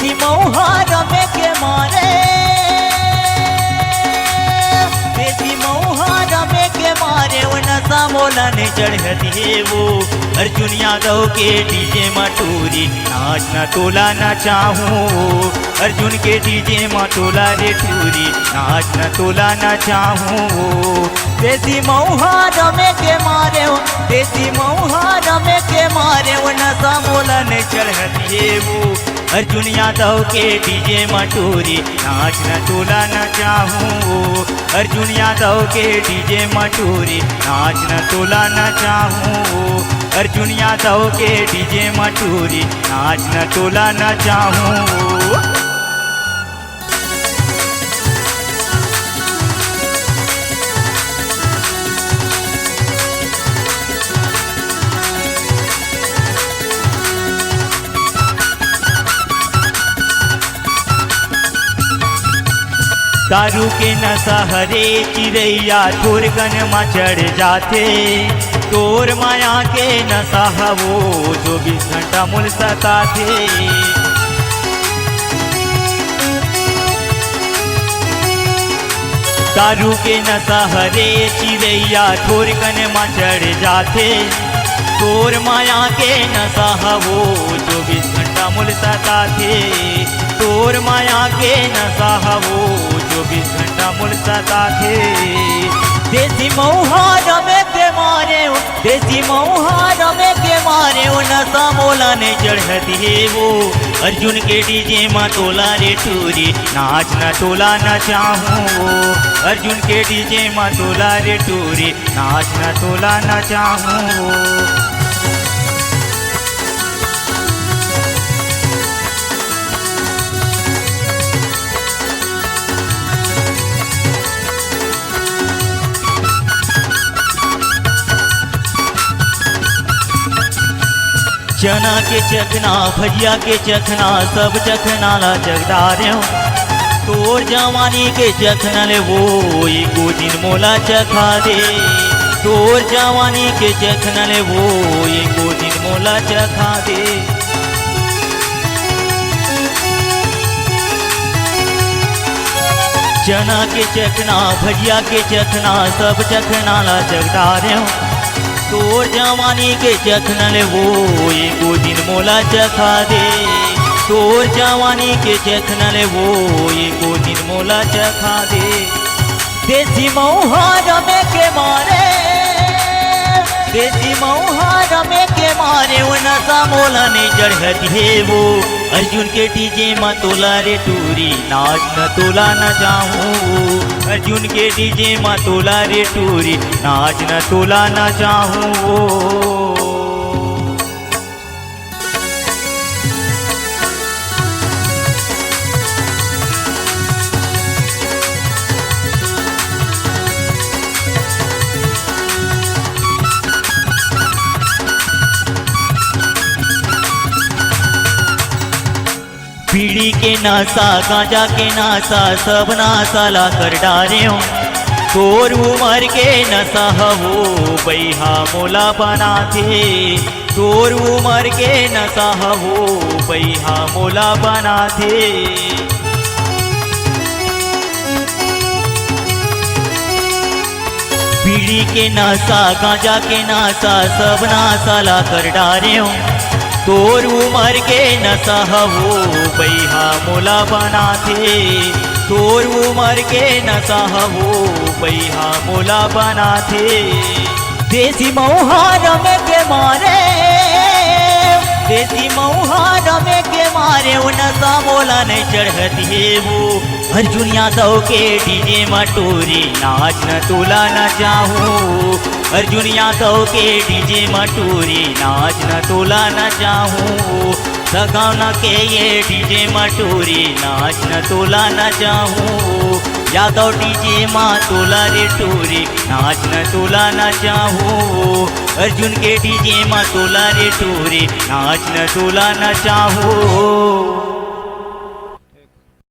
देसी मऊहा रमे के मारे, देसी मऊहा रमे के मारे वो नशा मोला ने चढ़ती है वो। अर्जुन यादव के डीजे मटूरी नाच न तोला न चाहूँ, अर्जुन के डीजे मटोला रे टूरी नाच न तोला न चाहूँ। देसी मऊहा रमे के मारे हो, देसी मऊहा रमे के मारे वो नशा मोला ने चढ़ती है वो। अर्जुन यादव के डीजे मटूरी नाच न तोला न चाहूँ, अर्जुन यादव के डीजे मटूरी नाच न तोला न चाहूँ, अर्जुन यादव के डीजे मटूरी नाच न तोला न चाहूँ। दारू के नशा हरे चिड़ैया थोरगन में चढ़ जाते, तोर माया के नशा वो 24 घंटा मूल सताते। दारू के नशा हरे चिड़ैया थोरगन में चढ़ जाते, तोर माया के नशा वो 24 घंटा मूल सताते, तोर माया के नशा वो 24 घंटा मूल सताते। देसी मऊहा रमे के मारे हो, देसी मऊहा रमे के मारे हो नशा मोला ने चढ़ती है वो। अर्जुन के डीजे में तोला रे टूरी नाच न तोला न चाहूँ, अर्जुन के डीजे में तोला रे टूरी नाच न तोला न चाहूँ। चना के चखना भजिया के चखना सब चखना ला जगदारे हो, तोर जवानी के चखना ले वो एको दिन मोला चखा दे, तोर जवानी के चखना ले वो एको दिन मोला चखा दे। चना के चखना भजिया के चखना सब चखना ला जगदारे हो, तोर जवानी के चखनल वो एको दिन मोला चखा दे, तोर जवानी के चखनल वो एको दिन मोला चखा दे। देसी मऊहा रमे के मारे, देसी मऊहा रमे के मारे वो नशा मोला ने चढ़ती है वो। अर्जुन के डीजे में तोला रे टूरी नाच न तोला न चाहूँ, अर्जुन के डीजे में तोला रे टूरी नाच न तोला न चाहूँ। बीड़ी के नासा गांजा के नासा सब नासा ला कर डारे हो, तोर उमर के नशा वो बैहा मोला बनाते, तोर उमर के नशा वो बैहा मोला बनाते। बीड़ी के नासा गांजा के नासा सब नासा ला कर डारे हो, तोर उमर के नशा वो बैहा मोला बनाते, तोर उमर के नशा वो बैहा मोला बनाते। देसी मऊहा रमे के मारे, देसी मऊहा रमे के मारे वो नशा मोला ने चढ़ती है वो। अर्जुन यादव के डीजे मटूरी नाच न तोला न चाहूँ, अर्जुन यादव के डीजे मटूरी नाच न तोला न चाहूँ, सगाना के ये डीजे मटूरी नाच न तोला न चाहूँ। यादव डीजे माँ तोला रे टूरी नाच न तोला न चाहूँ, अर्जुन के डीजे माँ तोला रे टूरी नाच न तोला न चाहूँ।